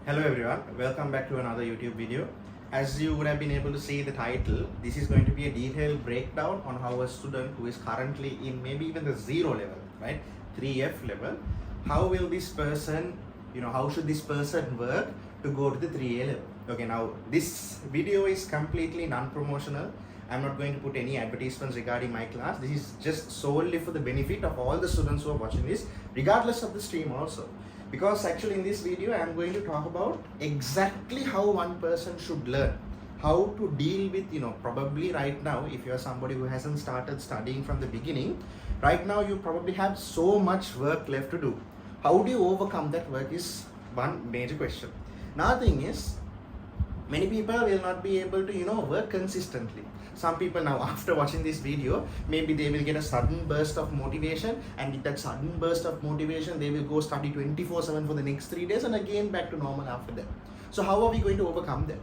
Hello everyone, welcome back to another YouTube video. As you would have been able to see the title, this is going to be a detailed breakdown on how a student who is currently in maybe even the 0 level, right, 3F level, how will this person, how should this person work to go to the 3A level. Okay, now this video is completely non-promotional. I'm not going to put any advertisements regarding my class. This is just solely for the benefit of all the students who are watching this, regardless of the stream also. Because actually in this video I am going to talk about exactly how one person should learn, how to deal with, probably right now, if you are somebody who hasn't started studying from the beginning, right now you probably have so much work left to do. How do you overcome that work is one major question. Another thing is, many people will not be able to work consistently. Some people now, after watching this video, maybe they will get a sudden burst of motivation, and with that sudden burst of motivation they will go study 24/7 for the next 3 days and again back to normal after that. So how are we going to overcome that?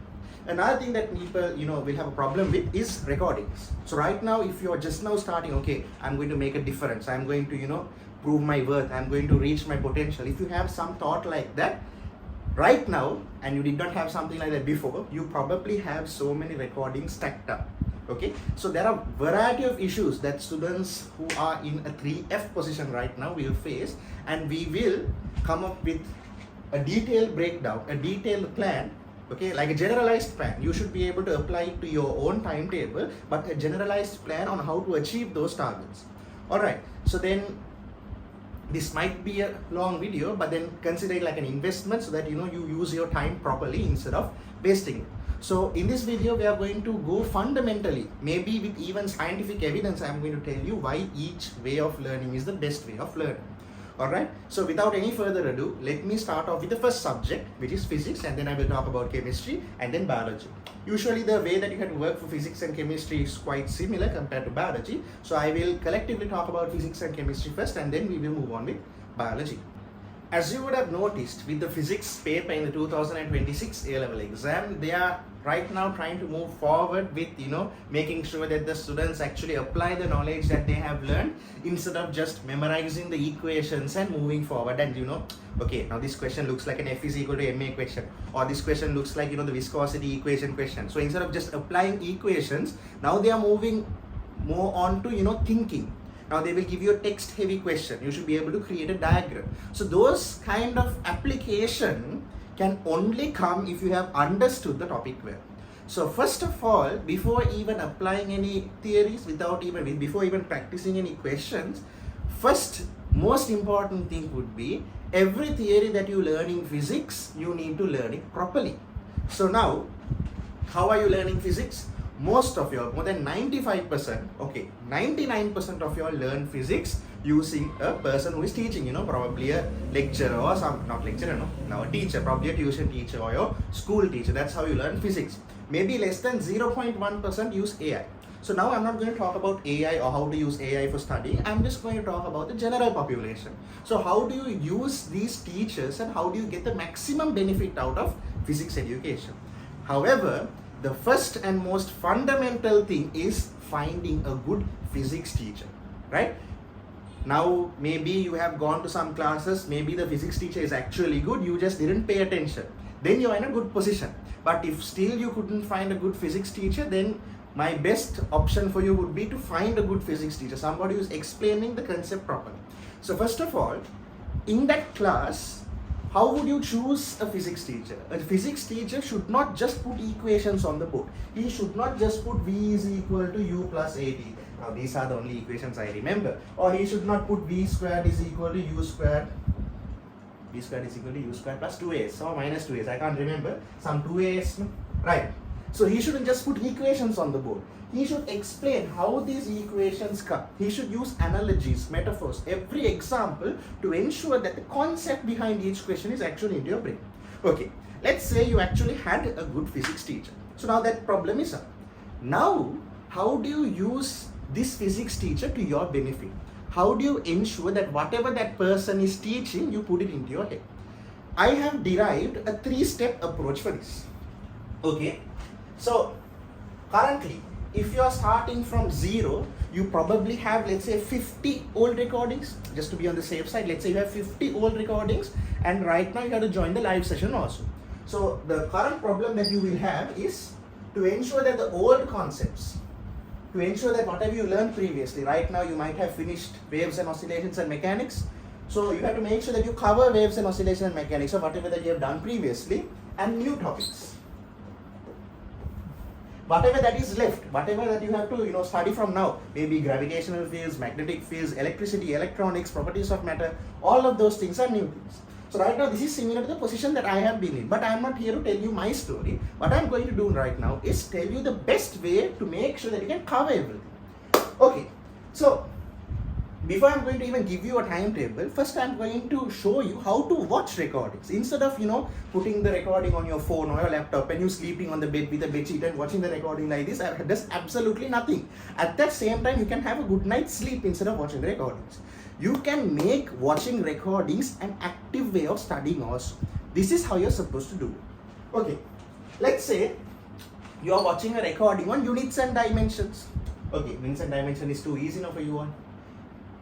Another thing that people will have a problem with is recordings. So right now, if you are just now starting, okay, I'm going to make a difference, I'm going to prove my worth, I'm going to reach my potential. If you have some thought like that right now and you did not have something like that before, you probably have so many recordings stacked up. Okay, so there are variety of issues that students who are in a 3F position right now will face, and we will come up with a detailed breakdown, a detailed plan. Okay, like a generalized plan. You should be able to apply it to your own timetable, but a generalized plan on how to achieve those targets. All right, so then this might be a long video, but then consider it like an investment so that you use your time properly instead of wasting it. So in this video we are going to go fundamentally, maybe with even scientific evidence. I'm going to tell you why each way of learning is the best way of learning. Alright, so without any further ado, let me start off with the first subject, which is physics, and then I will talk about chemistry and then biology. Usually the way that you have to work for physics and chemistry is quite similar compared to biology. So I will collectively talk about physics and chemistry first, and then we will move on with biology. As you would have noticed with the physics paper in the 2026 A-level exam, they are right now trying to move forward with making sure that the students actually apply the knowledge that they have learned instead of just memorizing the equations and moving forward. And okay, now this question looks like an F is equal to ma question, or this question looks like the viscosity equation question. So instead of just applying equations, now they are moving more on to thinking. Now they will give you a text heavy question. You should be able to create a diagram. So those kind of application can only come if you have understood the topic well. So first of all, before even applying any theories, before even practicing any questions, first most important thing would be, every theory that you learn in physics, you need to learn it properly. So now, how are you learning physics? Most of your, more than 95%, okay, 99% of your learn physics using a person who is teaching, probably a lecturer or not lecturer, no, now a teacher, probably a tuition teacher or your school teacher. That's how you learn physics. Maybe less than 0.1% use AI. So now I'm not going to talk about AI or how to use AI for studying. I'm just going to talk about the general population. So how do you use these teachers and how do you get the maximum benefit out of physics education? However, the first and most fundamental thing is finding a good physics teacher, right? Now, maybe you have gone to some classes, maybe the physics teacher is actually good, you just didn't pay attention. Then you're in a good position. But if still you couldn't find a good physics teacher, then my best option for you would be to find a good physics teacher, somebody who's explaining the concept properly. So first of all, in that class, how would you choose a physics teacher? A physics teacher should not just put equations on the board. He should not just put V is equal to U plus AT. Now these are the only equations I remember. Or he should not put V squared is equal to U squared. V squared is equal to U squared plus 2as or minus 2as. I can't remember. Some 2as, right? So he shouldn't just put equations on the board. He should explain how these equations come. He should use analogies, metaphors, every example to ensure that the concept behind each question is actually into your brain. Okay, let's say you actually had a good physics teacher. So now that problem is up. Now, how do you use this physics teacher to your benefit? How do you ensure that whatever that person is teaching, you put it into your head? I have derived a 3-step approach for this. Okay, so currently, if you are starting from 0, you probably have, let's say, 50 old recordings. Just to be on the safe side, let's say you have 50 old recordings, and right now you have to join the live session also. So the current problem that you will have is to ensure that the old concepts, to ensure that whatever you learned previously, right now you might have finished waves and oscillations and mechanics. So you have to make sure that you cover waves and oscillations and mechanics of whatever that you have done previously and new topics. Whatever that is left, whatever that you have to study from now, maybe gravitational fields, magnetic fields, electricity, electronics, properties of matter, all of those things are new things. So right now this is similar to the position that I have been in, but I am not here to tell you my story. What I am going to do right now is tell you the best way to make sure that you can cover everything. Okay, so before I'm going to even give you a timetable, first I'm going to show you how to watch recordings. Instead of putting the recording on your phone or your laptop and you sleeping on the bed with a bedsheet and watching the recording like this, does absolutely nothing. At that same time, you can have a good night's sleep instead of watching the recordings. You can make watching recordings an active way of studying also. This is how you're supposed to do it. Okay, let's say you're watching a recording on units and dimensions. Okay, units and dimension is too easy now for you all.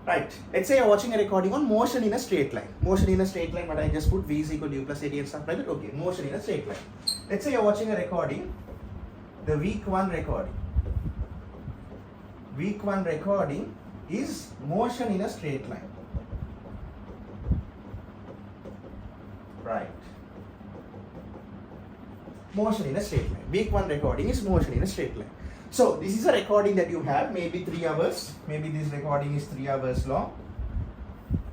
Right, let's say you're watching a recording on motion in a straight line. Motion in a straight line, but I just put v is equal to u plus 80 and stuff like that. Okay, motion in a straight line. Let's say you're watching a recording, the week 1 recording. Week 1 recording is motion in a straight line. Right. Motion in a straight line. Week 1 recording is motion in a straight line. So this is a recording that you have, maybe 3 hours. Maybe this recording is 3 hours long.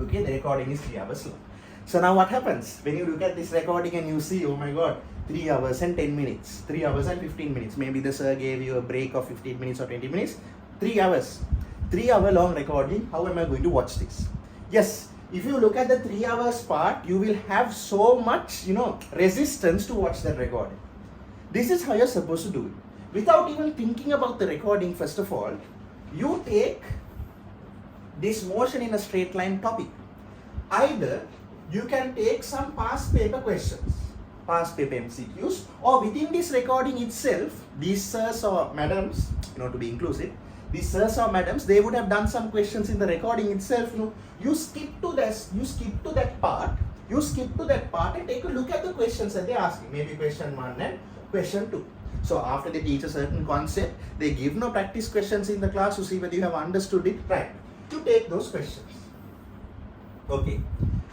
Okay, the recording is 3 hours long. So now what happens when you look at this recording and you see, oh my god, 3 hours and 10 minutes, 3 hours and 15 minutes. Maybe the sir gave you a break of 15 minutes or 20 minutes. 3 hours. 3 hour long recording. How am I going to watch this? Yes, if you look at the 3 hours part, you will have so much, resistance to watch that recording. This is how you're supposed to do it. Without even thinking about the recording, first of all, you take this motion in a straight line topic. Either you can take some past paper questions, past paper MCQs, or within this recording itself, these sirs or madams, to be inclusive, these sirs or madams, they would have done some questions in the recording itself. You skip to that part and take a look at the questions that they're asking. Maybe question 1 and question 2. So after they teach a certain concept, they give no practice questions in the class to see whether you have understood it. Right. You take those questions. Okay.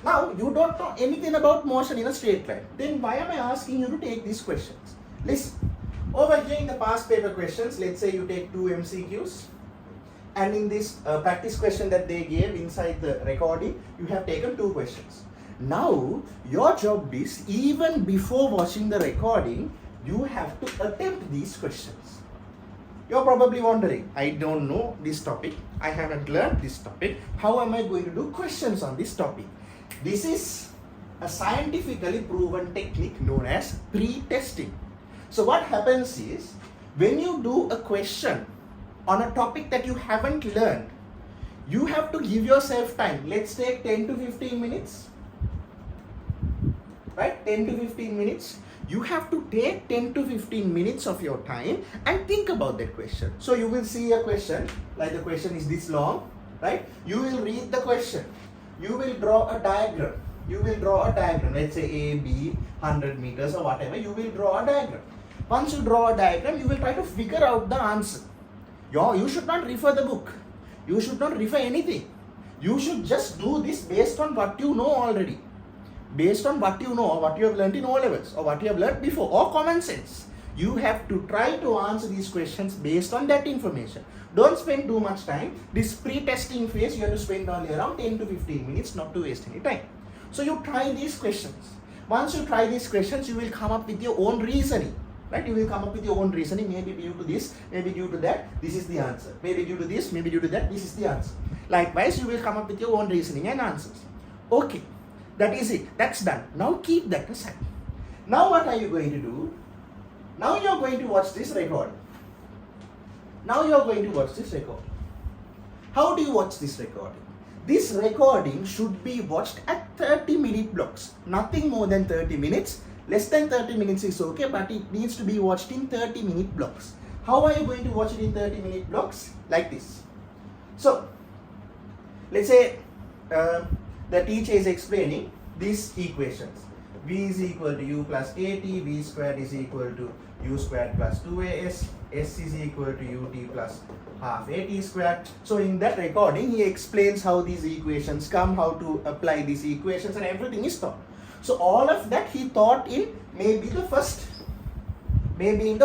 Now you don't know anything about motion in a straight line. Then why am I asking you to take these questions? Listen. Over here in the past paper questions, let's say you take 2 MCQs. And in this practice question that they gave inside the recording, you have taken 2 questions. Now your job is, even before watching the recording, you have to attempt these questions. You're probably wondering, I don't know this topic, I haven't learned this topic, how am I going to do questions on this topic? This is a scientifically proven technique known as pre-testing. So what happens is, when you do a question on a topic that you haven't learned, you have to give yourself time. Let's take 10 to 15 minutes. Right? 10 to 15 minutes. You have to take 10 to 15 minutes of your time and think about that question. So you will see a question, like the question is this long, right? You will read the question. You will draw a diagram. Let's say A, B, 100 meters or whatever. You will draw a diagram. Once you draw a diagram, you will try to figure out the answer. You should not refer the book. You should not refer anything. You should just do this based on what you know already. Based on what you know, or what you have learned in O-levels, or what you have learned before, or common sense. You have to try to answer these questions based on that information. Don't spend too much time. This pre-testing phase, you have to spend only around 10 to 15 minutes, not to waste any time. So you try these questions. Once you try these questions, you will come up with your own reasoning. Right? You will come up with your own reasoning, maybe due to this, maybe due to that, this is the answer. Maybe due to this, maybe due to that, this is the answer. Likewise, you will come up with your own reasoning and answers. Okay. That is it. That's done. Now keep that aside. Now what are you going to do? Now you are going to watch this recording. How do you watch this recording? This recording should be watched at 30-minute blocks. Nothing more than 30 minutes. Less than 30 minutes is okay, but it needs to be watched in 30-minute blocks. How are you going to watch it in 30-minute blocks? Like this. So, let's say the teacher is explaining these equations. V is equal to U plus AT, V squared is equal to U squared plus 2AS, S is equal to UT plus half AT squared. So in that recording, he explains how these equations come, how to apply these equations, and everything is taught. So all of that he taught in maybe in the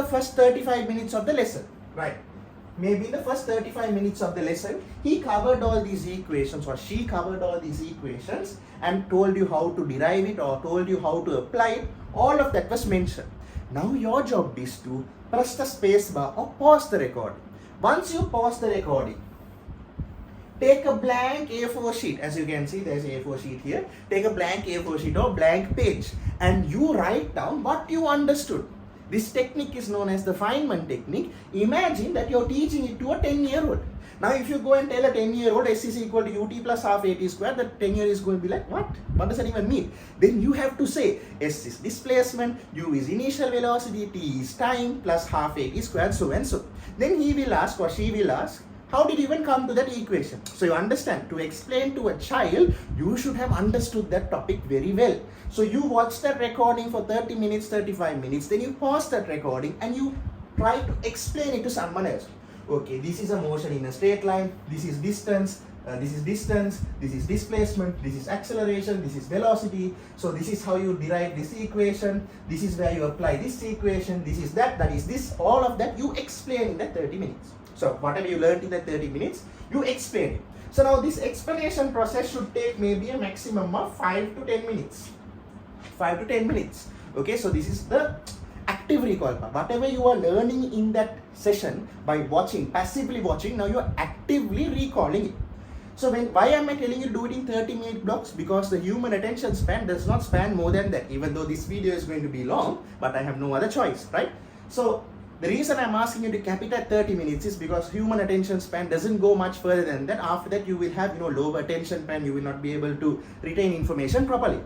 first 35 minutes of the lesson, right? Maybe in the first 35 minutes of the lesson, he covered all these equations, or she covered all these equations and told you how to derive it or told you how to apply it. All of that was mentioned. Now your job is to press the space bar or pause the recording. Once you pause the recording, take a blank A4 sheet. As you can see, there's an A4 sheet here. Take a blank A4 sheet or blank page and you write down what you understood. This technique is known as the Feynman technique. Imagine that you're teaching it to a 10-year-old. Now, if you go and tell a 10-year-old S is equal to UT plus half AT squared, the 10-year-old is going to be like, what? What does that even mean? Then you have to say S is displacement, U is initial velocity, T is time, plus half AT squared, so and so. Then he will ask or she will ask, how did you even come to that equation? So you understand, to explain to a child, you should have understood that topic very well. So you watch that recording for 30 minutes, 35 minutes, then you pause that recording and you try to explain it to someone else. Okay, this is a motion in a straight line, this is distance, this is displacement, this is acceleration, this is velocity. So this is how you derive this equation, this is where you apply this equation, this is that is this, all of that you explain in that 30 minutes. So whatever you learned in that 30 minutes, you explain it. So now this explanation process should take maybe a maximum of 5 to 10 minutes. 5 to 10 minutes. Okay, so this is the active recall part. Whatever you are learning in that session by watching, passively watching, now you are actively recalling it. So why am I telling you do it in 30-minute blocks? Because the human attention span does not span more than that, even though this video is going to be long, but I have no other choice, right? So the reason I'm asking you to cap it at 30 minutes is because human attention span doesn't go much further than that. After that, you will have lower attention span, you will not be able to retain information properly.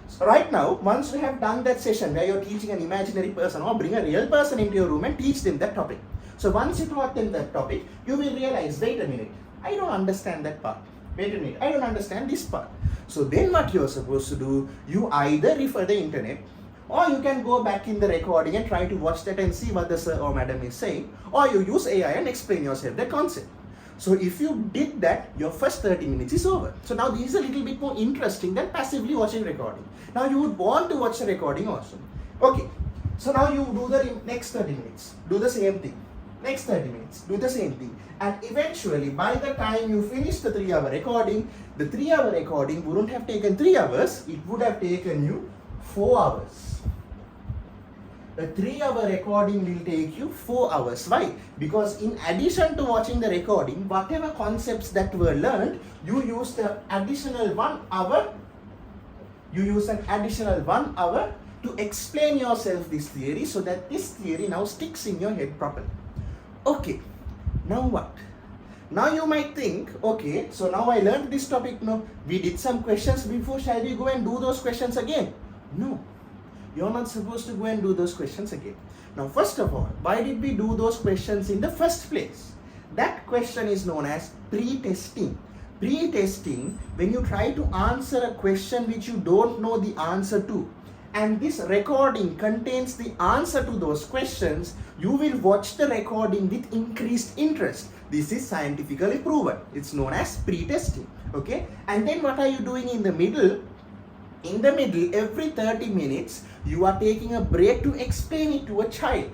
So right now, once you have done that session where you're teaching an imaginary person, or bring a real person into your room and teach them that topic. So once you taught them that topic, you will realize, wait a minute, I don't understand that part. Wait a minute, I don't understand this part. So then what you're supposed to do, you either refer the internet, or you can go back in the recording and try to watch that and see what the sir or madam is saying, or you use AI and explain yourself the concept. So if you did that, your first 30 minutes is over. So now this is a little bit more interesting than passively watching recording. Now you would want to watch the recording also. Okay, so now you do the next 30 minutes, do the same thing. Next 30 minutes, do the same thing. And eventually, by the time you finish the 3-hour recording, the 3-hour recording wouldn't have taken 3 hours, it would have taken you 4 hours. A 3-hour recording will take you 4 hours. Why? Because in addition to watching the recording, whatever concepts that were learned, you use the additional 1 hour. You use an additional 1 hour to explain yourself this theory, so that this theory now sticks in your head properly. Okay, now what? Now you might think, okay, so now I learned this topic. No, we did some questions before. Shall we go and do those questions again? No. You're not supposed to go and do those questions again. Now, first of all, why did we do those questions in the first place? That question is known as pre-testing. Pre-testing, when you try to answer a question which you don't know the answer to, and this recording contains the answer to those questions, you will watch the recording with increased interest. This is scientifically proven. It's known as pre-testing. Okay? And then what are you doing in the middle? In the middle, every 30 minutes, you are taking a break to explain it to a child.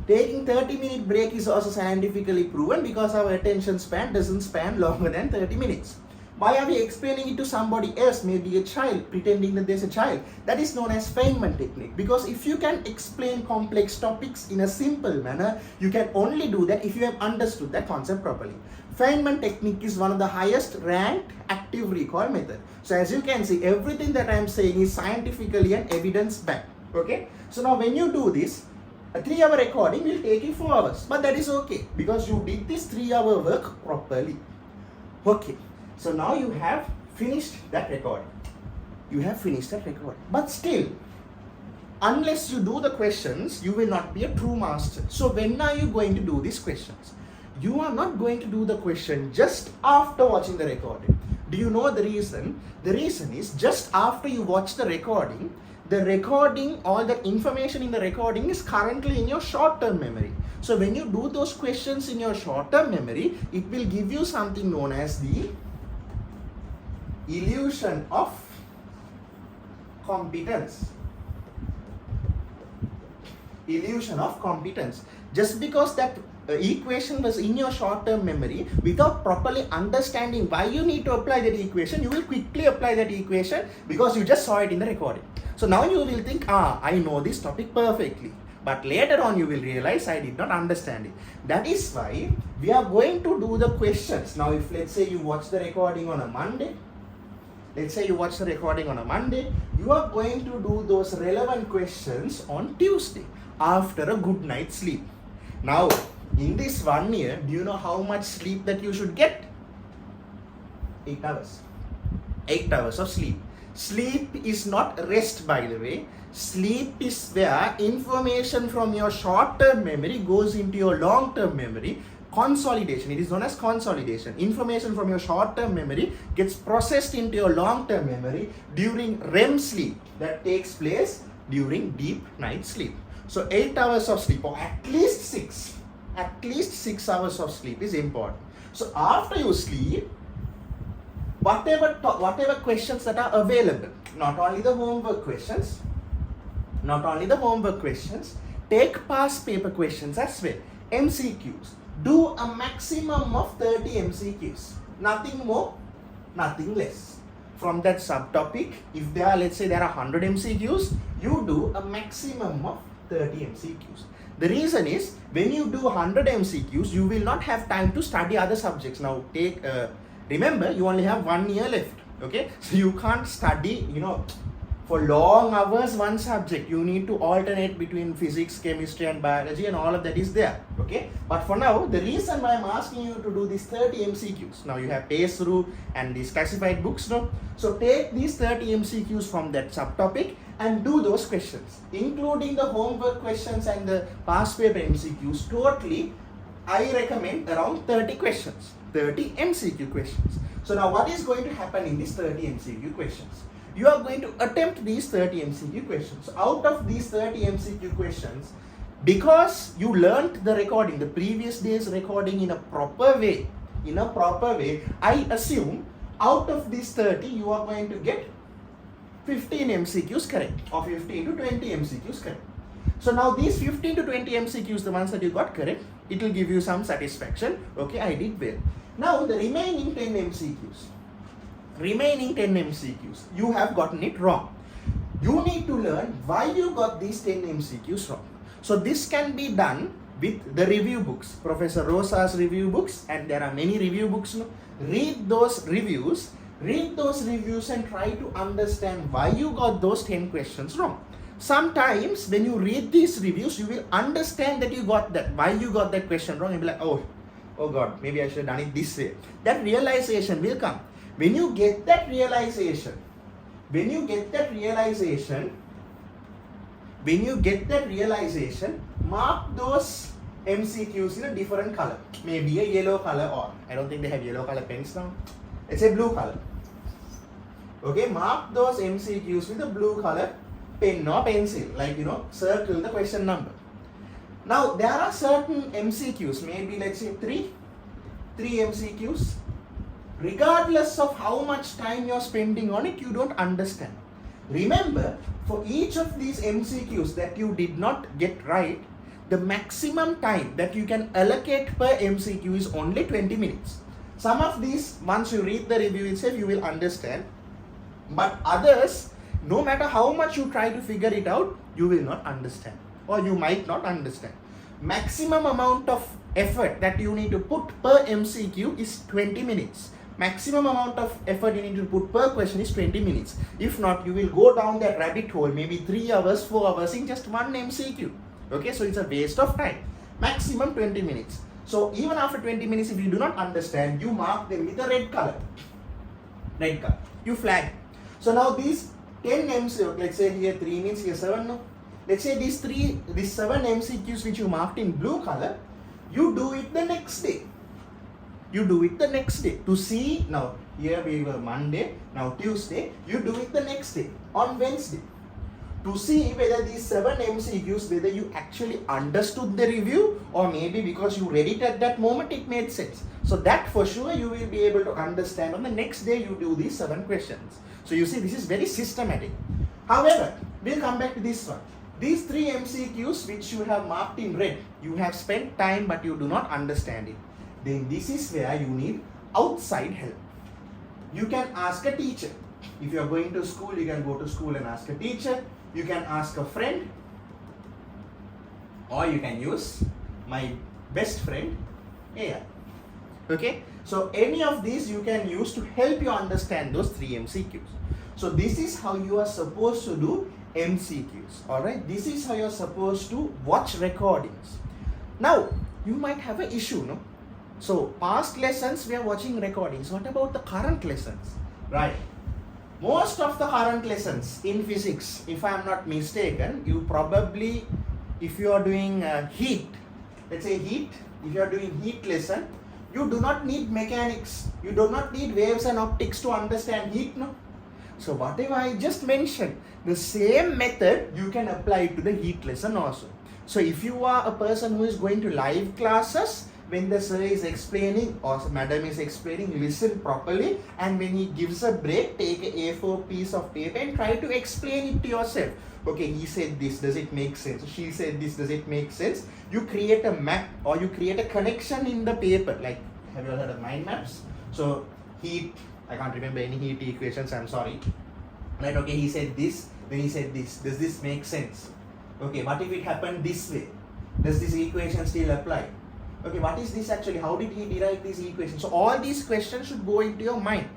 Taking 30-minute break is also scientifically proven because our attention span doesn't span longer than 30 minutes. Why are we explaining it to somebody else, maybe a child, pretending that there's a child? That is known as Feynman technique. Because if you can explain complex topics in a simple manner, you can only do that if you have understood that concept properly. Feynman technique is one of the highest ranked active recall method. So as you can see, everything that I am saying is scientifically and evidence-backed. Okay? So now when you do this, a 3-hour recording will take you 4 hours. But that is okay because you did this 3-hour work properly. Okay. So now you have finished that recording. You have finished that recording. But still, unless you do the questions, you will not be a true master. So when are you going to do these questions? You are not going to do the question just after watching the recording. Do you know the reason? The reason is just after you watch the recording, the recording, all the information in the recording is currently in your short-term memory. So when you do those questions in your short-term memory, it will give you something known as the illusion of competence. Illusion of competence. Just because that equation was in your short-term memory, without properly understanding why you need to apply that equation, you will quickly apply that equation because you just saw it in the recording. So now you will think, I know this topic perfectly. But later on you will realize I did not understand it. That is why we are going to do the questions. Now if let's say you watch the recording on a Monday, you are going to do those relevant questions on Tuesday after a good night's sleep. Now in this 1 year, do you know how much sleep that you should get? 8 hours. 8 hours of sleep. Sleep is not rest, by the way. Sleep is where information from your short-term memory goes into your long-term memory. Consolidation, it is known as consolidation. Information from your short-term memory gets processed into your long-term memory during REM sleep that takes place during deep night sleep. So 8 hours of sleep, or at least 6 hours of sleep is important. So after you sleep, whatever questions that are available, not only the homework questions, take past paper questions as well. MCQs. Do a maximum of 30 MCQs. Nothing more, nothing less. From that subtopic, if there are, let's say there are 100 MCQs, you do a maximum of 30 MCQs. The reason is, when you do 100 MCQs, you will not have time to study other subjects. Now remember, you only have 1 year left, okay? So you can't study, for long hours one subject. You need to alternate between physics, chemistry and biology, and all of that is there, okay? But for now, the reason why I'm asking you to do these 30 MCQs, now you have PACE-RU and these classified books, no? So take these 30 MCQs from that subtopic and do those questions, including the homework questions and the past paper MCQs. Totally, I recommend around 30 questions, 30 MCQ questions. So now what is going to happen in these 30 MCQ questions? You are going to attempt these 30 MCQ questions. Out of these 30 MCQ questions, because you learnt the recording, the previous day's recording in a proper way, I assume out of these 30, you are going to get 15 MCQs correct, or 15 to 20 MCQs correct. So now these 15 to 20 MCQs, the ones that you got correct, it will give you some satisfaction. Okay, I did well. Now the remaining 10 MCQs, you have gotten it wrong. You need to learn why you got these 10 MCQs wrong. So this can be done with the review books, Professor Rosa's review books, and there are many review books. Read those reviews and try to understand why you got those 10 questions wrong. Sometimes when you read these reviews, you will understand that why you got that question wrong. You'll be like, oh God, maybe I should have done it this way. That realization will come. When you get that realization, mark those MCQs in a different color. Maybe a yellow color, or I don't think they have yellow color pens now. It's a blue color. Okay, mark those MCQs with a blue color pen or pencil, circle the question number. Now there are certain MCQs, maybe let's say three MCQs. Regardless of how much time you're spending on it, you don't understand. Remember, for each of these MCQs that you did not get right, the maximum time that you can allocate per MCQ is only 20 minutes. Some of these, once you read the review itself, you will understand. But others, no matter how much you try to figure it out, you will not understand, or you might not understand. Maximum amount of effort that you need to put per MCQ is 20 minutes. Maximum amount of effort you need to put per question is 20 minutes. If not, you will go down that rabbit hole, maybe 3 hours, 4 hours in just one MCQ. Okay, so it's a waste of time. Maximum 20 minutes. So even after 20 minutes, if you do not understand, you mark them with a red color. You flag. So now these 10 MCQs, let's say here 3 means here 7, no? Let's say these 7 MCQs which you marked in blue color, you do it the next day. To see, now here we were Monday, now Tuesday, you do it the next day, on Wednesday. to see whether these 7 MCQs, whether you actually understood the review, or maybe because you read it at that moment, it made sense. So that for sure you will be able to understand on the next day you do these 7 questions. So you see, this is very systematic. However, we'll come back to this one. These 3 MCQs which you have marked in red, you have spent time but you do not understand it. Then this is where you need outside help. You can ask a teacher. If you are going to school, you can go to school and ask a teacher. You can ask a friend, or you can use my best friend AI. Okay, so any of these you can use to help you understand those 3 MCQs. So this is how you are supposed to do MCQs. Alright, this is how you are supposed to watch recordings. Now you might have an issue, no? So past lessons we are watching recordings. What about the current lessons? Right. Most of the current lessons in physics, if I am not mistaken, you probably, if you are doing heat, let's say heat, if you are doing heat lesson, you do not need mechanics, you do not need waves and optics to understand heat, no? So whatever I just mentioned, the same method you can apply to the heat lesson also. So if you are a person who is going to live classes, when the sir is explaining or madam is explaining, listen properly, and when he gives a break, take a A4 piece of paper and try to explain it to yourself. Okay, he said this, does it make sense? She said this, does it make sense? You create a map or you create a connection in the paper. Like, have you all heard of mind maps? So heat, I can't remember any heat equations, I'm sorry. Right, okay, he said this, then he said this. Does this make sense? Okay, what if it happened this way? Does this equation still apply? Okay, what is this actually? How did he derive these equations? So all these questions should go into your mind.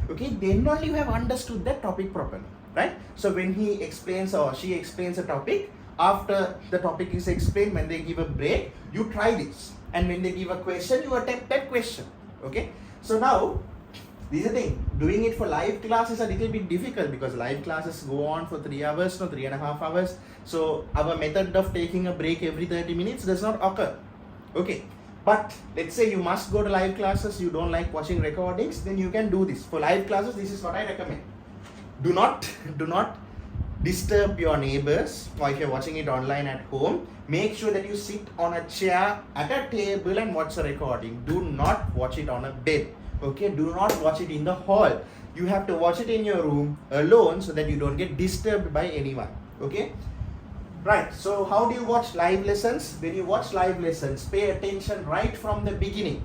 Okay, then only you have understood that topic properly, right? So when he explains or she explains a topic, after the topic is explained, when they give a break, you try this. And when they give a question, you attempt that question. Okay, so now, this is the thing, doing it for live class is a little bit difficult because live classes go on for 3 hours, no, 3.5 hours. So our method of taking a break every 30 minutes does not occur. Okay, but let's say you must go to live classes, you don't like watching recordings, then you can do this. For live classes, this is what I recommend. Do not disturb your neighbors, or if you're watching it online at home, make sure that you sit on a chair at a table and watch the recording. Do not watch it on a bed. Okay, do not watch it in the hall. You have to watch it in your room alone so that you don't get disturbed by anyone. Okay, right. So how do you watch live lessons? When you watch live lessons, pay attention right from the beginning.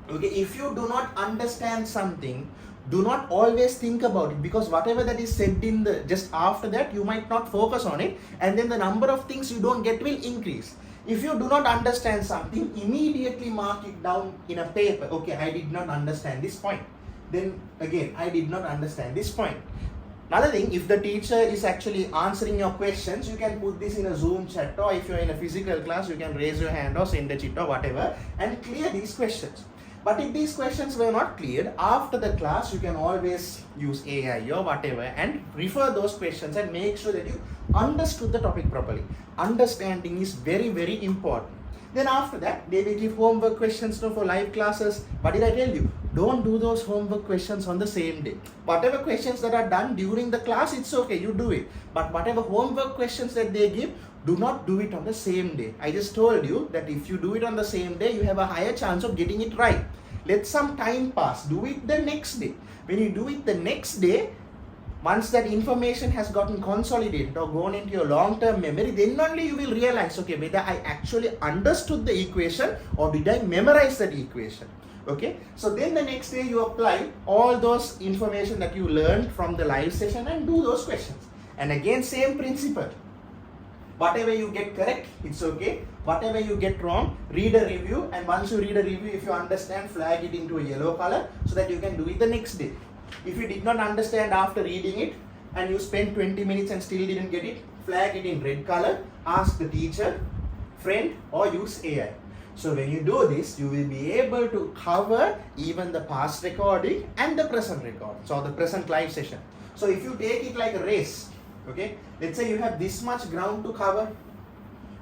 Okay, if you do not understand something, do not always think about it, because whatever that is said in the just after that, you might not focus on it, and then the number of things you don't get will increase. If you do not understand something, immediately mark it down in a paper. Okay, I did not understand this point. Then again, I did not understand this point. Another thing, if the teacher is actually answering your questions, you can put this in a Zoom chat, or if you're in a physical class, you can raise your hand or send a chit or whatever and clear these questions. But if these questions were not cleared, after the class, you can always use AI or whatever and refer those questions and make sure that you understood the topic properly. Understanding is very, very important. Then after that, they will give homework questions for live classes. What did I tell you? Don't do those homework questions on the same day. Whatever questions that are done during the class, it's okay, you do it. But whatever homework questions that they give, do not do it on the same day. I just told you that if you do it on the same day, you have a higher chance of getting it right. Let some time pass. Do it the next day. When you do it the next day, once that information has gotten consolidated or gone into your long-term memory, then only you will realize, okay, whether I actually understood the equation or did I memorize that equation. Okay, so then the next day you apply all those information that you learned from the live session and do those questions. And again, same principle. Whatever you get correct, it's okay. Whatever you get wrong, read a review, and once you read a review, if you understand, flag it into a yellow color so that you can do it the next day. If you did not understand after reading it and you spent 20 minutes and still didn't get it, flag it in red color, ask the teacher, friend, or use AI. So when you do this, you will be able to cover even the past recording and the present recording, so the present live session. So if you take it like a race, okay, let's say you have this much ground to cover.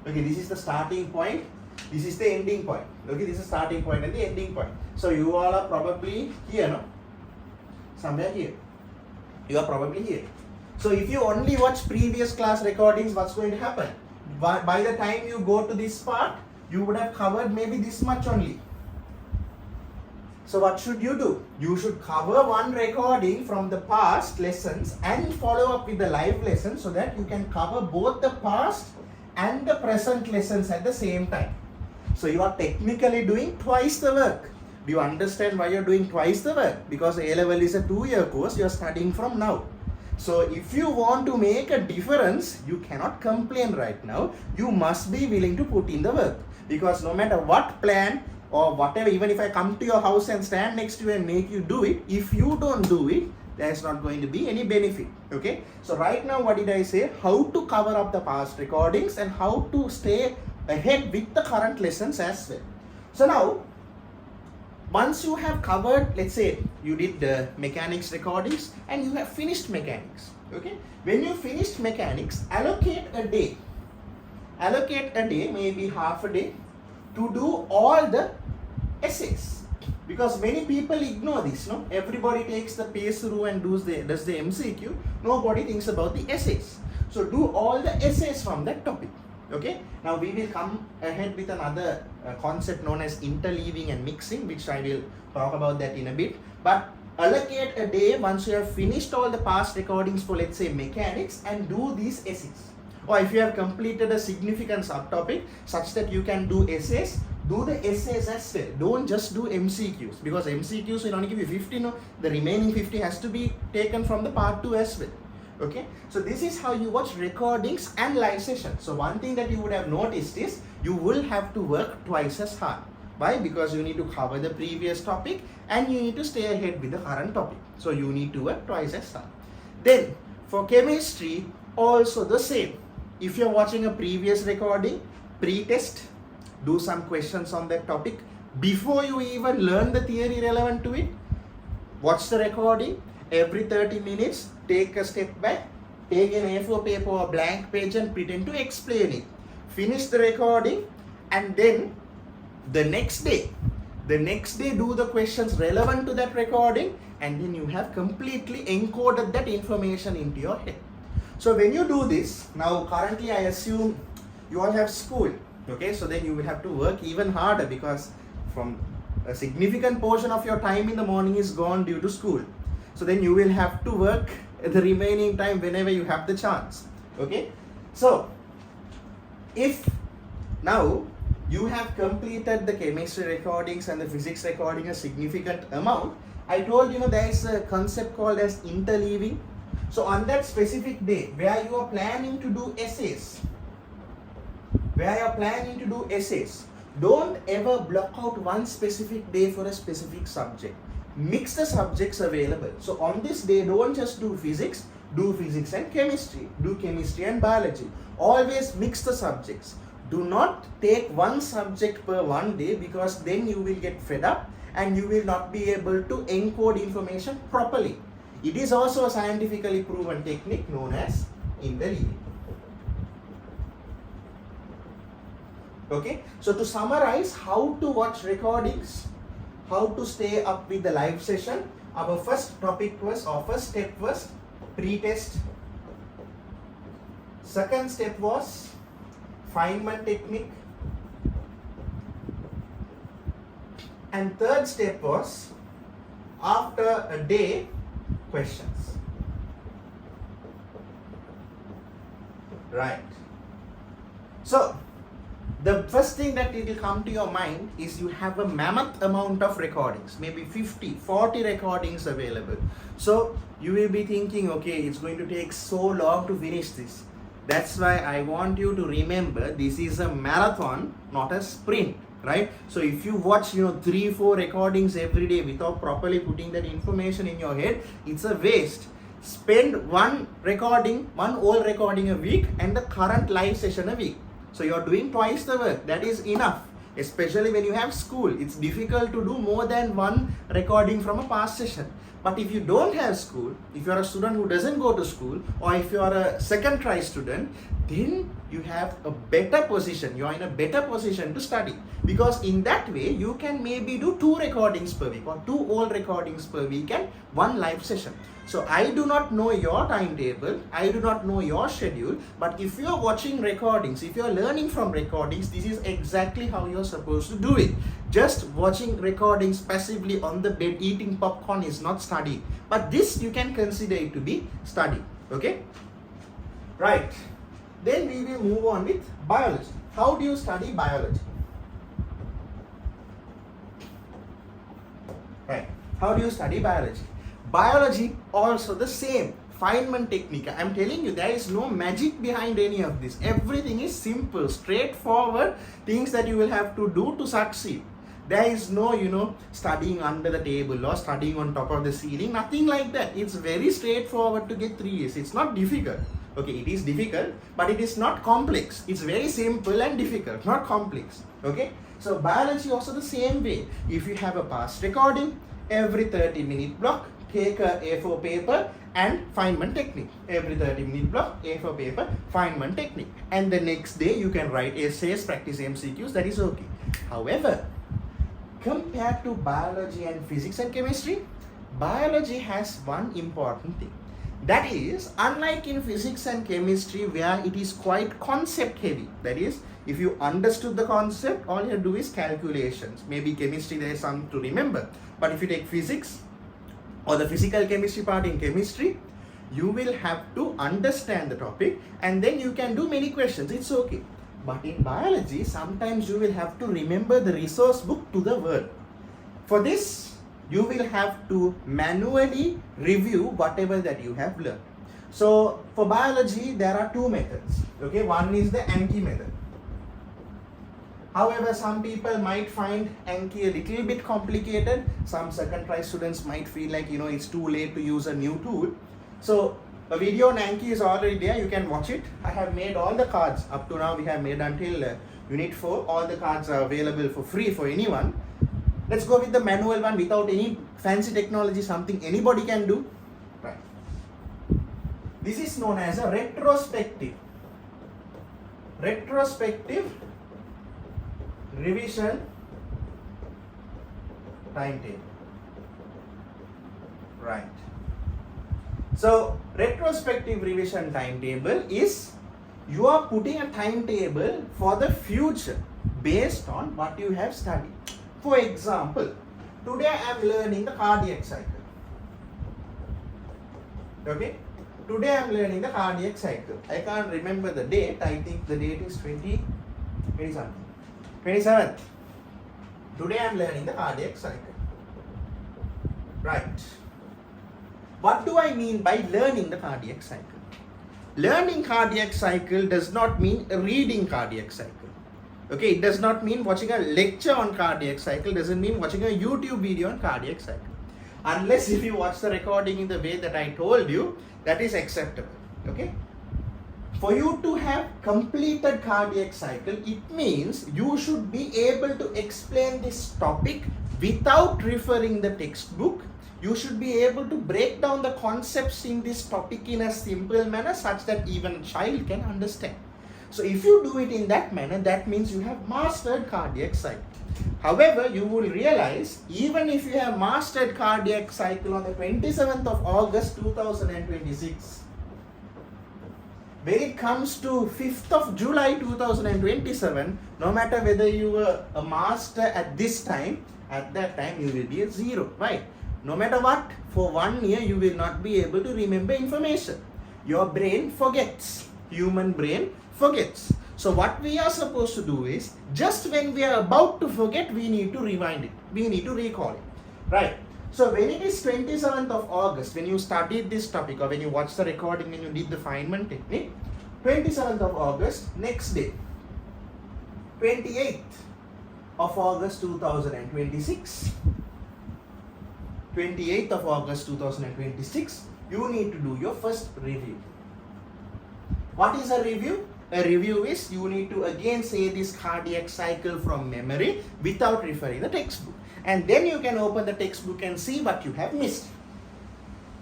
Okay, this is the starting point, this is the ending point. Okay, this is starting point and the ending point. So you all are probably here, no? Somewhere here. You are probably here. So if you only watch previous class recordings, what's going to happen? By the time you go to this part, you would have covered maybe this much only. So what should you do? You should cover one recording from the past lessons and follow up with the live lesson so that you can cover both the past and the present lessons at the same time. So you are technically doing twice the work. Do you understand why you're doing twice the work? Because A-level is a 2-year course, you're studying from now. So if you want to make a difference, you cannot complain right now. You must be willing to put in the work. Because no matter what plan or whatever, even if I come to your house and stand next to you and make you do it, if you don't do it, there's not going to be any benefit. Okay, so right now what did I say? How to cover up the past recordings and how to stay ahead with the current lessons as well. So now, once you have covered, let's say you did the mechanics recordings and you have finished mechanics. Okay, when you finished mechanics, allocate a day, maybe half a day, to do all the essays. Because many people ignore this, no? Everybody takes the pace through and does the MCQ. Nobody thinks about the essays. So do all the essays from that topic. Okay. Now we will come ahead with another concept known as interleaving and mixing, which I will talk about that in a bit. But allocate a day once you have finished all the past recordings for, let's say, mechanics, and do these essays. Or if you have completed a significant subtopic such that you can do essays, do the essays as well. Don't just do MCQs, because MCQs will only give you 50. No, the remaining 50 has to be taken from the part 2 as well. Okay, so this is how you watch recordings and live sessions. So one thing that you would have noticed is you will have to work twice as hard. Why? Because you need to cover the previous topic and you need to stay ahead with the current topic. So you need to work twice as hard. Then for chemistry, also the same. If you're watching a previous recording, pre-test, do some questions on that topic. Before you even learn the theory relevant to it, watch the recording. Every 30 minutes, take a step back, take an A4 paper or blank page and pretend to explain it. Finish the recording, and then the next day do the questions relevant to that recording, and then you have completely encoded that information into your head. So when you do this, now currently I assume you all have school, okay? So then you will have to work even harder, because from a significant portion of your time in the morning is gone due to school. So then you will have to work the remaining time whenever you have the chance, okay? So if now you have completed the chemistry recordings and the physics recording a significant amount, I told you, there is a concept called as interleaving. So on that specific day where you are planning to do essays, don't ever block out one specific day for a specific subject. Mix the subjects available. So on this day, don't just do physics and chemistry, do chemistry and biology. Always mix the subjects. Do not take one subject per one day, because then you will get fed up and you will not be able to encode information properly. It is also a scientifically proven technique known as interleaving. Okay, so to summarize how to watch recordings, how to stay up with the live session, our first step was pre-test. Second step was Feynman technique. And third step was, after a day, questions. Right. So the first thing that will come to your mind is you have a mammoth amount of recordings, maybe 50, 40 recordings available. So you will be thinking, okay, it's going to take so long to finish this. That's why I want you to remember, this is a marathon, not a sprint, right? So if you watch 3-4 recordings every day without properly putting that information in your head, it's a waste. Spend one old recording a week and the current live session a week. So you're doing twice the work. That is enough. Especially when you have school, it's difficult to do more than one recording from a past session. But if you don't have school, if you are a student who doesn't go to school, or if you are a second try student, then you have a better position. You are in a better position to study, because in that way you can maybe do 2 recordings per week or 2 old recordings per week and 1 live session. So I do not know your timetable, I do not know your schedule, but if you are watching recordings, if you are learning from recordings, this is exactly how you are supposed to do it. Just watching recordings passively on the bed eating popcorn is not studying, but this you can consider it to be study. Okay, right. Then we will move on with biology. How do you study biology? Right. How do you study biology? Biology also the same. Feynman technique. I am telling you, there is no magic behind any of this. Everything is simple, straightforward things that you will have to do to succeed. There is no, studying under the table or studying on top of the ceiling. Nothing like that. It's very straightforward to get 3 years. It's not difficult. Okay, it is difficult, but it is not complex. It's very simple and difficult, not complex. Okay, so biology also the same way. If you have a past recording, every 30-minute block, take a A4 paper and Feynman technique. Every 30-minute block, A4 paper, Feynman technique. And the next day you can write essays, practice MCQs, that is okay. However, compared to biology and physics and chemistry, biology has one important thing. That is, unlike in physics and chemistry where it is quite concept heavy, that is, if you understood the concept, all you have to do is calculations. Maybe chemistry there is something to remember. But if you take physics or the physical chemistry part in chemistry, you will have to understand the topic and then you can do many questions. It's okay. But in biology, sometimes you will have to remember the resource book to the word. For this, you will have to manually review whatever that you have learned. So for biology, there are 2 methods. Okay, one is the Anki method. However, some people might find Anki a little bit complicated. Some second try students might feel like, it's too late to use a new tool. So a video on Anki is already there. You can watch it. I have made all the cards. Up to now, we have made until Unit 4. All the cards are available for free for anyone. Let's go with the manual one without any fancy technology, something anybody can do. Right. This is known as a retrospective revision timetable. Right. So retrospective revision timetable is you are putting a timetable for the future based on what you have studied. For example, today I am learning the cardiac cycle. Okay? Today I am learning the cardiac cycle. I can't remember the date. I think the date is 27th. Today I am learning the cardiac cycle. Right. What do I mean by learning the cardiac cycle? Learning cardiac cycle does not mean reading cardiac cycle. Okay, it does not mean watching a lecture on cardiac cycle, doesn't mean watching a YouTube video on cardiac cycle. Unless if you watch the recording in the way that I told you, that is acceptable. Okay? For you to have completed cardiac cycle, it means you should be able to explain this topic without referring the textbook. You should be able to break down the concepts in this topic in a simple manner such that even a child can understand. So if you do it in that manner, that means you have mastered cardiac cycle. However, you will realize even if you have mastered cardiac cycle on the 27th of August 2026, when it comes to 5th of July 2027, no matter whether you were a master at this time, at that time you will be a 0, right? No matter what, for 1 year you will not be able to remember information. Your brain forgets. Human brain forgets. So what we are supposed to do is, just when we are about to forget, we need to rewind it. We need to recall it. Right. So when it is 27th of August, when you studied this topic or when you watched the recording and you did the Feynman technique, 27th of August, next day, 28th of August 2026, 28th of August 2026, you need to do your first review. What is a review? A review is you need to again say this cardiac cycle from memory without referring the textbook. And then you can open the textbook and see what you have missed.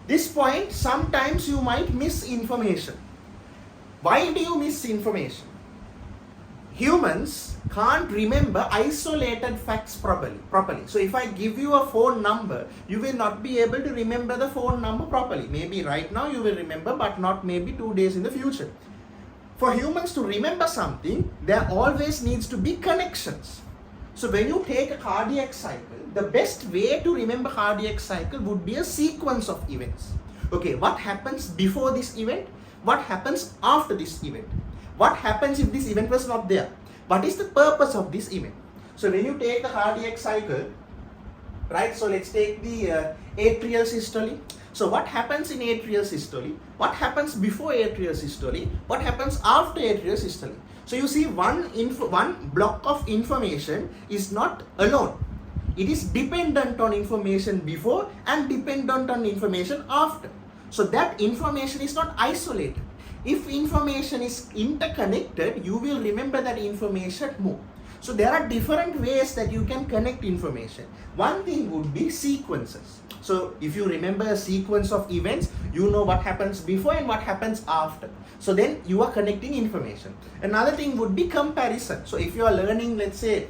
This point, sometimes you might miss information. Why do you miss information? Humans can't remember isolated facts properly. So if I give you a phone number, you will not be able to remember the phone number properly. Maybe right now you will remember, but not maybe 2 days in the future. For humans to remember something, there always needs to be connections. So when you take a cardiac cycle, the best way to remember cardiac cycle would be a sequence of events. Okay, what happens before this event? What happens after this event? What happens if this event was not there? What is the purpose of this event? So when you take the cardiac cycle, right? So let's take the atrial systole. So what happens in atrial systole? What happens before atrial systole? What happens after atrial systole? So you see, one block of information is not alone. It is dependent on information before and dependent on information after. So that information is not isolated. If information is interconnected, you will remember that information more. So there are different ways that you can connect information. One thing would be sequences. So if you remember a sequence of events, you know what happens before and what happens after. So then you are connecting information. Another thing would be comparison. So if you are learning, let's say,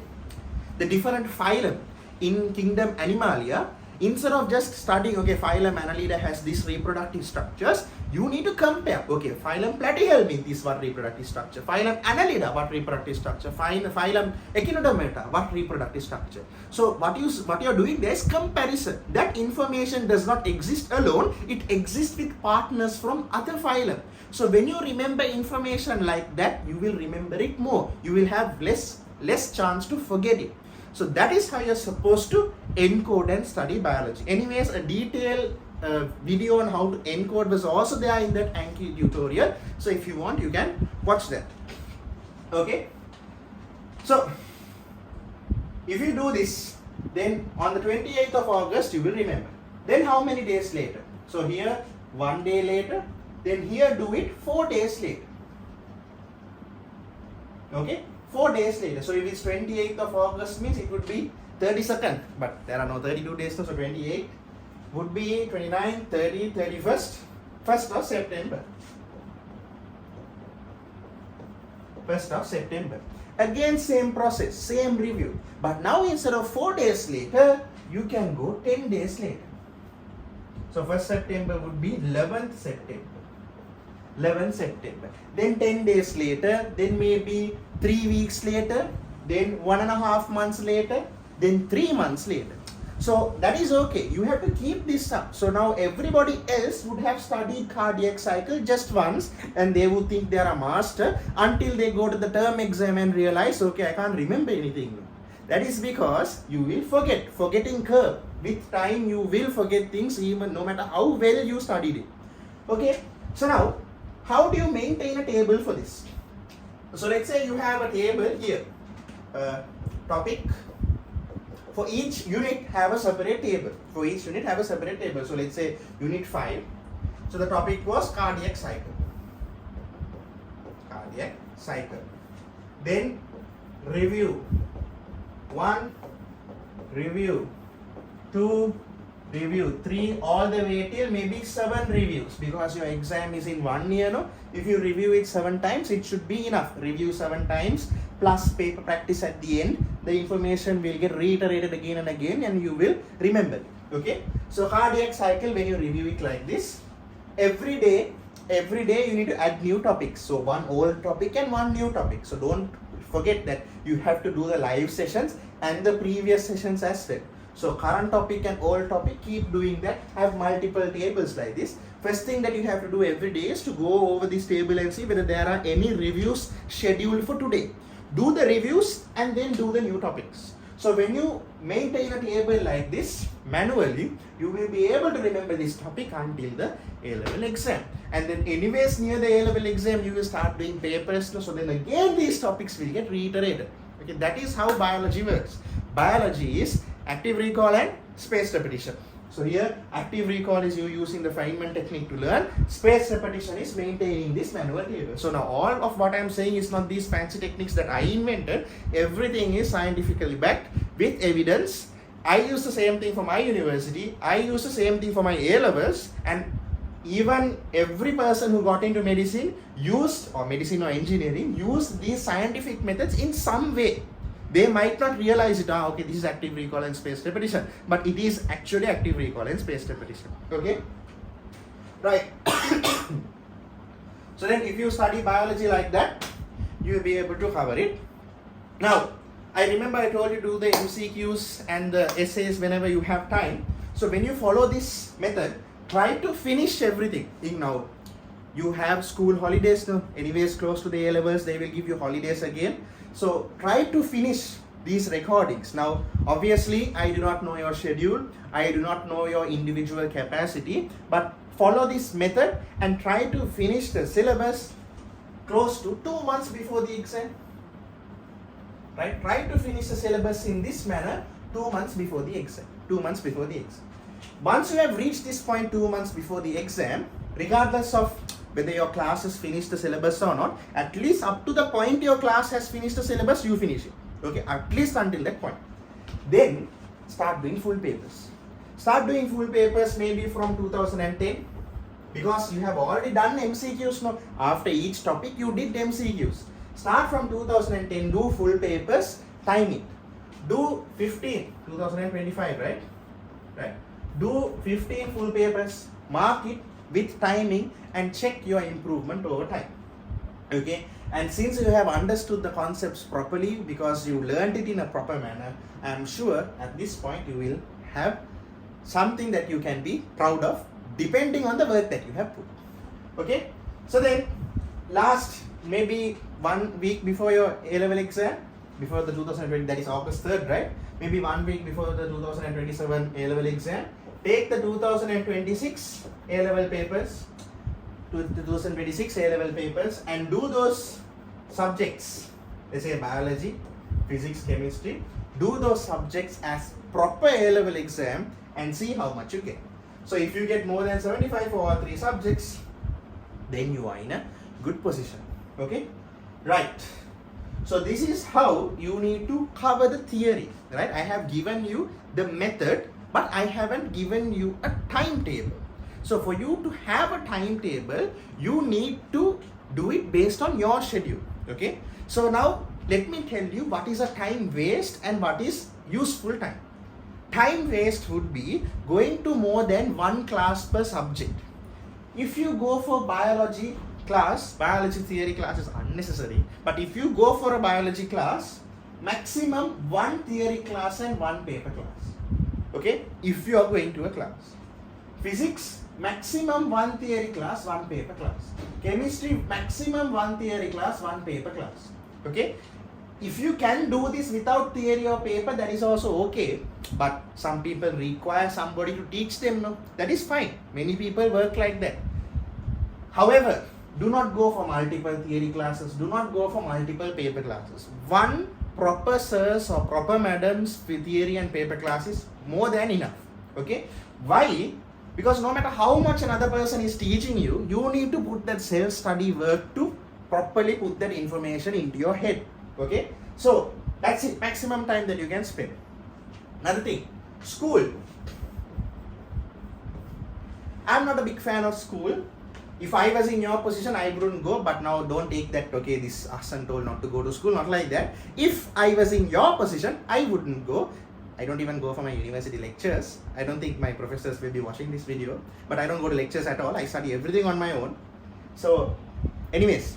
the different phylum in kingdom Animalia, instead of just studying, okay, phylum Annelida has this reproductive structures, you need to compare. Okay, phylum Platyhelminth is what reproductive structure. Phylum Annelida, what reproductive structure. Phylum Echinodermata, what reproductive structure. So what you are doing there is comparison. That information does not exist alone. It exists with partners from other phylum. So when you remember information like that, you will remember it more. You will have less chance to forget it. So that is how you're supposed to encode and study biology. Anyways, a detailed video on how to encode was also there in that Anki tutorial. So if you want, you can watch that. Okay. So if you do this, then on the 28th of August, you will remember. Then how many days later? So here, 1 day later. Then here, do it 4 days later. Okay. 4 days later. So if it's 28th of August, means it would be 32nd. But there are no 32 days, so 28 would be 29, 30, 31st, 1st of September. 1st of September. Again, same process, same review. But now instead of 4 days later, you can go 10 days later. So 1st September would be 11th September. 11th September. Then 10 days later, then maybe 3 weeks later, then 1.5 months later, then 3 months later. So that is okay. You have to keep this up. So now everybody else would have studied cardiac cycle just once and they would think they are a master until they go to the term exam and realize, okay, I can't remember anything. That is because you will forget. Forgetting curve. With time, you will forget things even no matter how well you studied it. Okay. So now, how do you maintain a table for this? So let's say you have a table here. Topic. For each unit have a separate table. For each unit have a separate table. So let's say unit 5. So the topic was cardiac cycle. Cardiac cycle. Then review. 1, review. 2, review. 3, all the way till maybe 7 reviews, because your exam is in 1 year. No? If you review it 7 times, it should be enough. Review 7 times plus paper practice at the end. The information will get reiterated again and again and you will remember it. Okay. So cardiac cycle, when you review it like this, every day you need to add new topics. So 1 old topic and 1 new topic. So don't forget that you have to do the live sessions and the previous sessions as well. So current topic and old topic, keep doing that. Have multiple tables like this. First thing that you have to do every day is to go over this table and see whether there are any reviews scheduled for today. Do the reviews and then do the new topics. So when you maintain a table like this manually, you will be able to remember this topic until the A-level exam. And then anyways near the A-level exam, you will start doing papers. So then again these topics will get reiterated. Okay, that is how biology works. Biology is active recall and spaced repetition. So here active recall is you using the Feynman technique to learn. Spaced repetition is maintaining this manual table. So now all of what I am saying is not these fancy techniques that I invented. Everything is scientifically backed with evidence I use the same thing for my university, I use the same thing for my A levels, and even every person who got into medicine used, or medicine or engineering, used these scientific methods in some way. They might not realize it, okay, this is active recall and spaced repetition, but it is actually active recall and spaced repetition. Okay, right. So then if you study biology like that, you will be able to cover it. Now, I remember I told you to do the MCQs and the essays whenever you have time. So when you follow this method, try to finish everything. Now, you have school holidays now. Anyways, close to the A levels, they will give you holidays again. So try to finish these recordings. Now, obviously, I do not know your schedule. I do not know your individual capacity, but follow this method and try to finish the syllabus close to 2 months before the exam. Right? Try to finish the syllabus in this manner 2 months before the exam. 2 months before the exam. Once you have reached this point 2 months before the exam, regardless of whether your class has finished the syllabus or not, at least up to the point your class has finished the syllabus, you finish it. Okay, at least until that point. Then start doing full papers. Start doing full papers maybe from 2010, because you have already done MCQs now. After each topic you did MCQs. Start from 2010, do full papers, time it. Do 2025, right? Right. Do 15 full papers, mark it with timing and check your improvement over time. Okay, and since you have understood the concepts properly, because you learned it in a proper manner, I am sure at this point you will have something that you can be proud of, depending on the work that you have put. Okay, so then last maybe 1 week before your A-level exam, before the 2020, that is August 3rd, right? Maybe 1 week before the 2027 A-level exam, take the 2026 A-level papers, 2026 A-level papers, and do those subjects, let's say biology, physics, chemistry, do those subjects as proper A-level exam and see how much you get. So if you get more than 75 for all 3 subjects, then you are in a good position. Okay, right. So this is how you need to cover the theory, right? I have given you the method, but I haven't given you a timetable. So for you to have a timetable, you need to do it based on your schedule. Okay, so now let me tell you what is a time waste and what is useful time. Time waste would be going to more than 1 class per subject. If you go for biology class, biology theory class is unnecessary, but if you go for a biology class, maximum 1 theory class and 1 paper class. Okay, if you are going to a class. Physics, maximum 1 theory class, 1 paper class. Chemistry, maximum 1 theory class, 1 paper class. Okay, if you can do this without theory or paper, that is also okay, but some people require somebody to teach them. No, that is fine. Many people work like that. However, do not go for multiple theory classes. Do not go for multiple paper classes. 1 proper sirs or proper madams with theory and paper class is more than enough. Okay, why? Because no matter how much another person is teaching you, you need to put that self-study work to properly put that information into your head. Okay, so that's it, maximum time that you can spend. Another thing, school. I'm not a big fan of school. If I was in your position, I wouldn't go, but now don't take that, okay, this Hassan told not to go to school, not like that. If I was in your position, I wouldn't go. I don't even go for my university lectures. I don't think my professors will be watching this video, but I don't go to lectures at all. I study everything on my own. So anyways,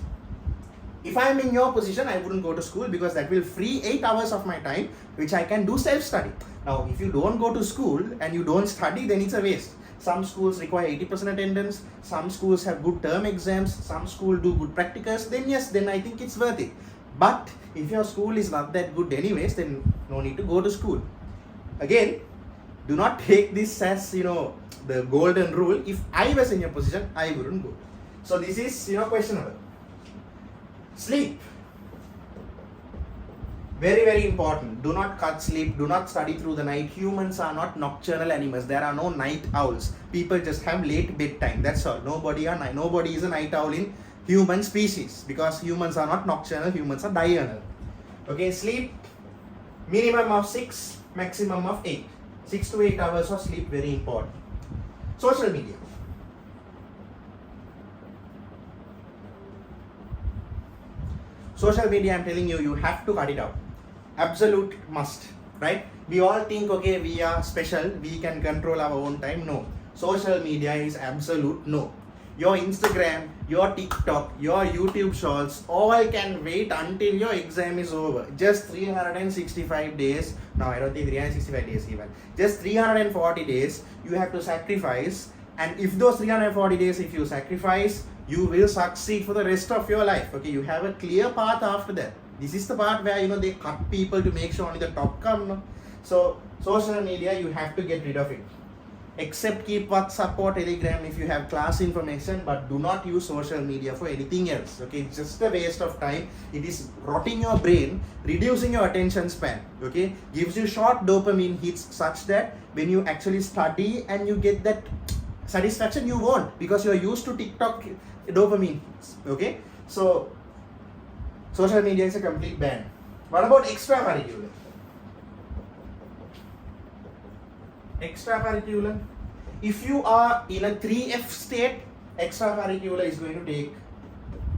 if I am in your position, I wouldn't go to school, because that will free 8 hours of my time, which I can do self-study. Now, if you don't go to school and you don't study, then it's a waste. Some schools require 80% attendance, some schools have good term exams, some schools do good practicals, then yes, then I think it's worth it. But if your school is not that good anyways, then no need to go to school. Again, do not take this as, the golden rule. If I was in your position, I wouldn't go. So this is, questionable. Sleep. Very, very important. Do not cut sleep. Do not study through the night. Humans are not nocturnal animals. There are no night owls. People just have late bedtime. That's all. Nobody is a night owl in human species, because humans are not nocturnal. Humans are diurnal. Okay, sleep minimum of 6, maximum of 8. 6 to 8 hours of sleep, very important. Social media. Social media, I'm telling you, you have to cut it out. Absolute must, right? We all think, okay, we are special, we can control our own time. No. Social media is absolute no. Your Instagram, your TikTok, your YouTube shorts, all can wait until your exam is over. Just 365 days. No, I don't think 365 days even. Just 340 days you have to sacrifice. And if those 340 days, if you sacrifice, you will succeed for the rest of your life. Okay, you have a clear path after that. This is the part where they cut people to make sure only the top come. No? So social media, you have to get rid of it. Except keep WhatsApp or Telegram if you have class information, but do not use social media for anything else. Okay, it's just a waste of time. It is rotting your brain, reducing your attention span. Okay, gives you short dopamine hits such that when you actually study and you get that satisfaction, you won't, because you are used to TikTok dopamine hits. Okay, so social media is a complete ban. What about extracurricular? Extracurricular. If you are in a 3F state, extracurricular is going to take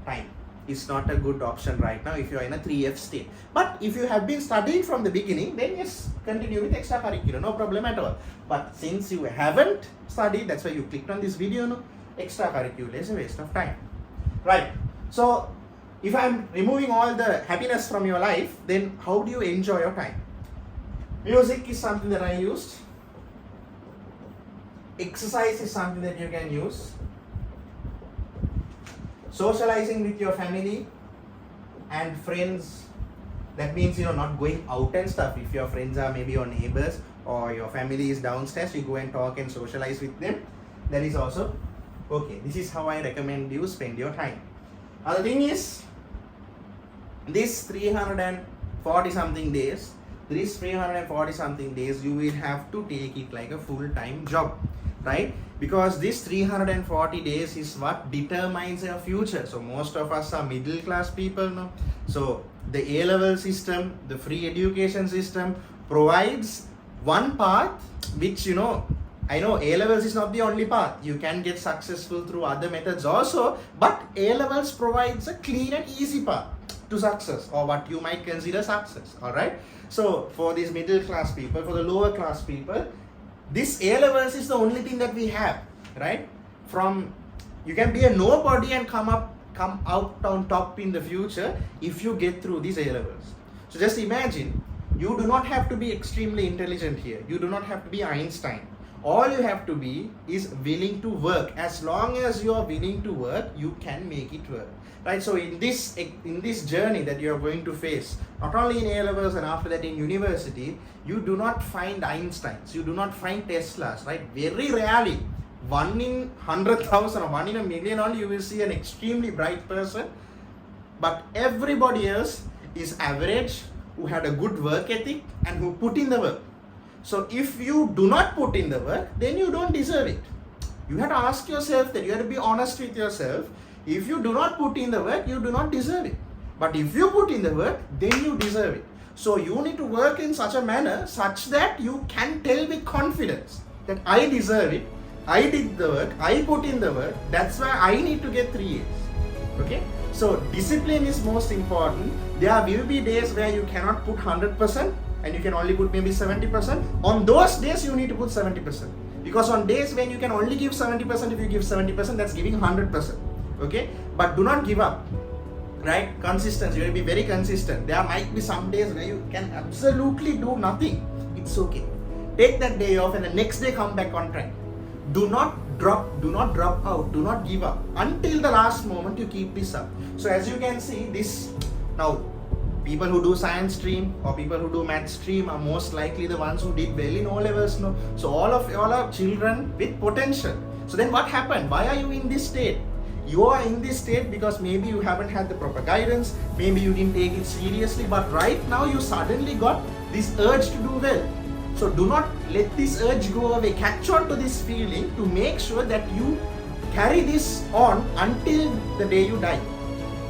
time. It's not a good option right now if you are in a 3F state. But if you have been studying from the beginning, then yes, continue with extracurricular, no problem at all. But since you haven't studied, that's why you clicked on this video, no? Extracurricular is a waste of time. Right. So if I'm removing all the happiness from your life, then how do you enjoy your time? Music is something that I used. Exercise is something that you can use. Socializing with your family and friends, that means not going out and stuff. If your friends are maybe your neighbors or your family is downstairs, you go and talk and socialize with them. That is also okay. This is how I recommend you spend your time. Other thing is, this 340 something days, you will have to take it like a full-time job. Right? Because this 340 days is what determines your future. So most of us are middle class people, no? So the A-level system, the free education system provides one path which, I know A-levels is not the only path. You can get successful through other methods also, but A-levels provides a clean and easy path to success, or what you might consider success. Alright? So for these middle class people, for the lower class people, this A-levels is the only thing that we have, right? You can be a nobody and come out on top in the future if you get through these A-levels. So just imagine, you do not have to be extremely intelligent here. You do not have to be Einstein. All you have to be is willing to work. As long as you are willing to work, you can make it work. Right? So in this journey that you are going to face, not only in A-levels and after that in university, you do not find Einsteins, you do not find Teslas, right? Very rarely, 1 in 100,000 or 1 in a million only, you will see an extremely bright person. But everybody else is average, who had a good work ethic and who put in the work. So if you do not put in the work, then you don't deserve it. You have to ask yourself that. You have to be honest with yourself. If you do not put in the work, you do not deserve it. But if you put in the work, then you deserve it. So you need to work in such a manner such that you can tell with confidence that I deserve it, I did the work, I put in the work, that's why I need to get 3 years. Okay? So discipline is most important. There will be days where you cannot put 100% and you can only put maybe 70%. On those days you need to put 70%. Because on days when you can only give 70%, if you give 70%, that's giving 100%. Okay? But do not give up. Right? Consistency. You will be very consistent. There might be some days where you can absolutely do nothing. It's okay. Take that day off and the next day come back on track. Do not drop out, do not give up. Until the last moment you keep this up. So as you can see, this now, people who do science stream or people who do math stream are most likely the ones who did well in O-levels. No? So all are children with potential. So then what happened? Why are you in this state? You are in this state because maybe you haven't had the proper guidance, maybe you didn't take it seriously, but right now you suddenly got this urge to do well. So do not let this urge go away. Catch on to this feeling to make sure that you carry this on until the day you die.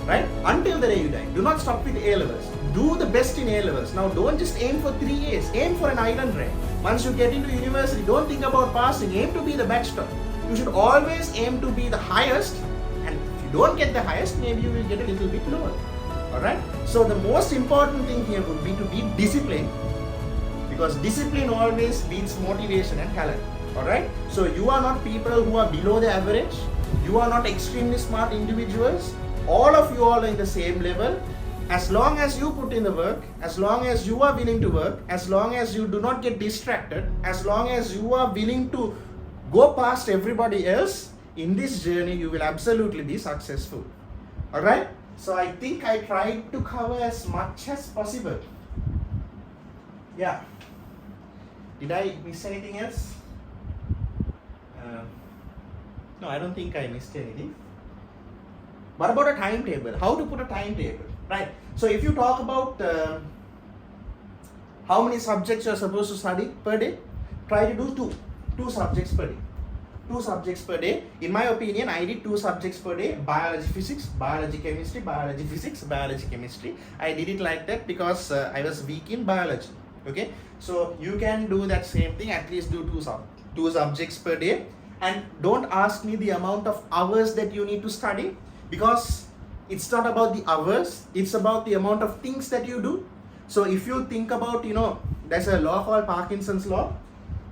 Right? Until the day you die. Do not stop with A-levels. do the best in A levels. Now don't just aim for 3 A's, aim for an island rank. Once you get into university, don't think about passing, aim to be the bachelor. You should always aim to be the highest, and if you don't get the highest, maybe you will get a little bit lower. Alright? So the most important thing here would be to be disciplined, because discipline always beats motivation and talent. Alright? So you are not people who are below the average, you are not extremely smart individuals, all of you all are in the same level. As long as you put in the work, as long as you are willing to work, as long as you do not get distracted, as long as you are willing to go past everybody else, in this journey you will absolutely be successful. Alright? So I think I tried to cover as much as possible. Yeah. Did I miss anything else? No, I don't think I missed anything. What about a timetable? How to put a timetable? Right. So if you talk about how many subjects you are supposed to study per day, try to do two subjects per day. 2 subjects per day. In my opinion, I did 2 subjects per day: biology, physics, biology, chemistry, biology, physics, biology, chemistry. I did it like that because I was weak in biology. Okay, so you can do that same thing. At least do 2 subjects per day, and don't ask me the amount of hours that you need to study, because it's not about the hours, it's about the amount of things that you do. So if you think about, there's a law called Parkinson's law.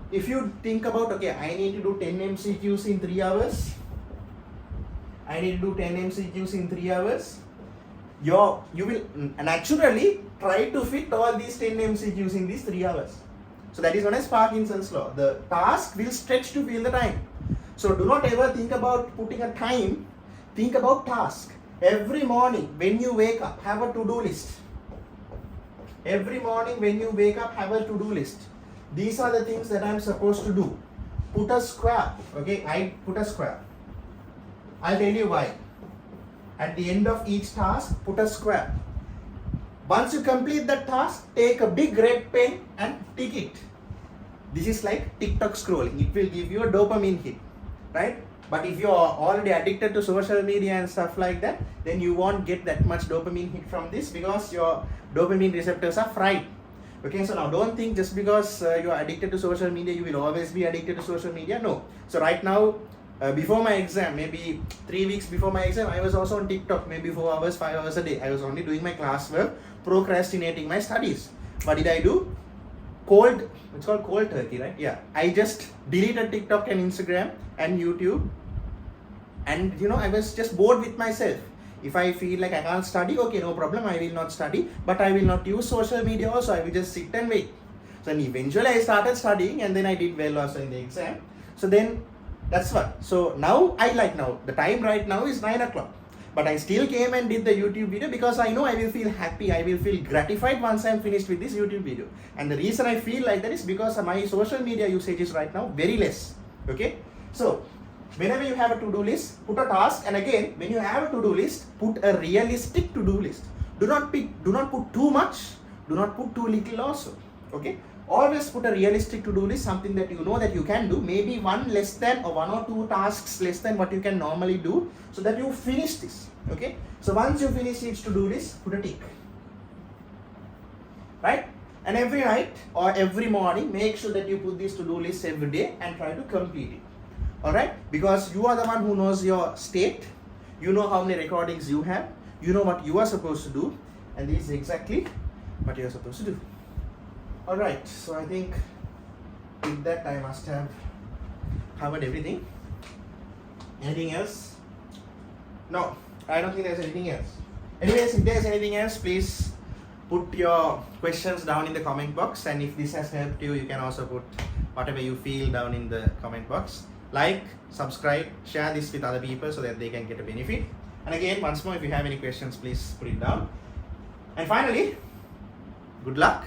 If you think about, okay, I need to do 10 MCQs in 3 hours, I need to do 10 MCQs in 3 hours, you will naturally try to fit all these 10 MCQs in these 3 hours. So that is known as Parkinson's law. The task will stretch to fill the time. So do not ever think about putting a time, think about task. Every morning when you wake up, have a to-do list. Every morning when you wake up, have a to-do list. These are the things that I'm supposed to do. Put a square. Okay, I put a square. I'll tell you why. At the end of each task, put a square. Once you complete that task, take a big red pen and tick it. This is like TikTok scrolling. It will give you a dopamine hit, right? But if you're already addicted to social media and stuff like that, then you won't get that much dopamine hit from this, because your dopamine receptors are fried. Okay, so now don't think just because you are addicted to social media, you will always be addicted to social media. No. So right now, before my exam, maybe 3 weeks before my exam, I was also on TikTok, maybe 4 hours, 5 hours a day. I was only doing my classwork, procrastinating my studies. What did I do? It's called cold turkey, right? Yeah. I just deleted TikTok and Instagram and YouTube. And I was just bored with myself. If I feel like I can't study, okay, no problem, I will not study. But I will not use social media also, I will just sit and wait. So eventually I started studying, and then I did well also in the exam. So then, that's what. So now, the time right now is 9 o'clock. But I still came and did the YouTube video because I know I will feel happy, I will feel gratified once I am finished with this YouTube video. And the reason I feel like that is because my social media usage is right now very less. Okay? So, whenever you have a to-do list, put a task, and again, when you have a to-do list, put a realistic to-do list. Do not put too much, do not put too little also. Okay? Always put a realistic to-do list, something that you know that you can do, maybe one less than or 1 or 2 tasks less than what you can normally do, so that you finish this. Okay? So once you finish each to-do list, put a tick. Right? And every night or every morning, make sure that you put this to-do list every day and try to complete it. Alright? Because you are the one who knows your state, you know how many recordings you have, you know what you are supposed to do, and this is exactly what you are supposed to do. Alright, so I think with that I must have covered everything. Anything else? No, I don't think there's anything else. Anyways, if there's anything else, please put your questions down in the comment box, and if this has helped you, you can also put whatever you feel down in the comment box. Like, subscribe, share this with other people so that they can get a benefit. And again, once more, if you have any questions, please put it down. And finally, good luck.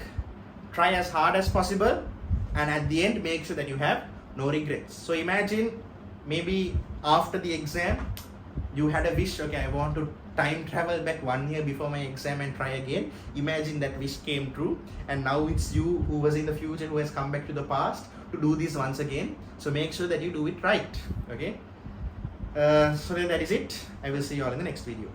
Try as hard as possible, and at the end, make sure that you have no regrets. So imagine maybe after the exam, you had a wish, okay, I want to time travel back 1 year before my exam and try again. Imagine that wish came true, and now it's you who was in the future who has come back to the past to do this once again. So make sure that you do it right. Okay. So then that is it. I will see you all in the next video.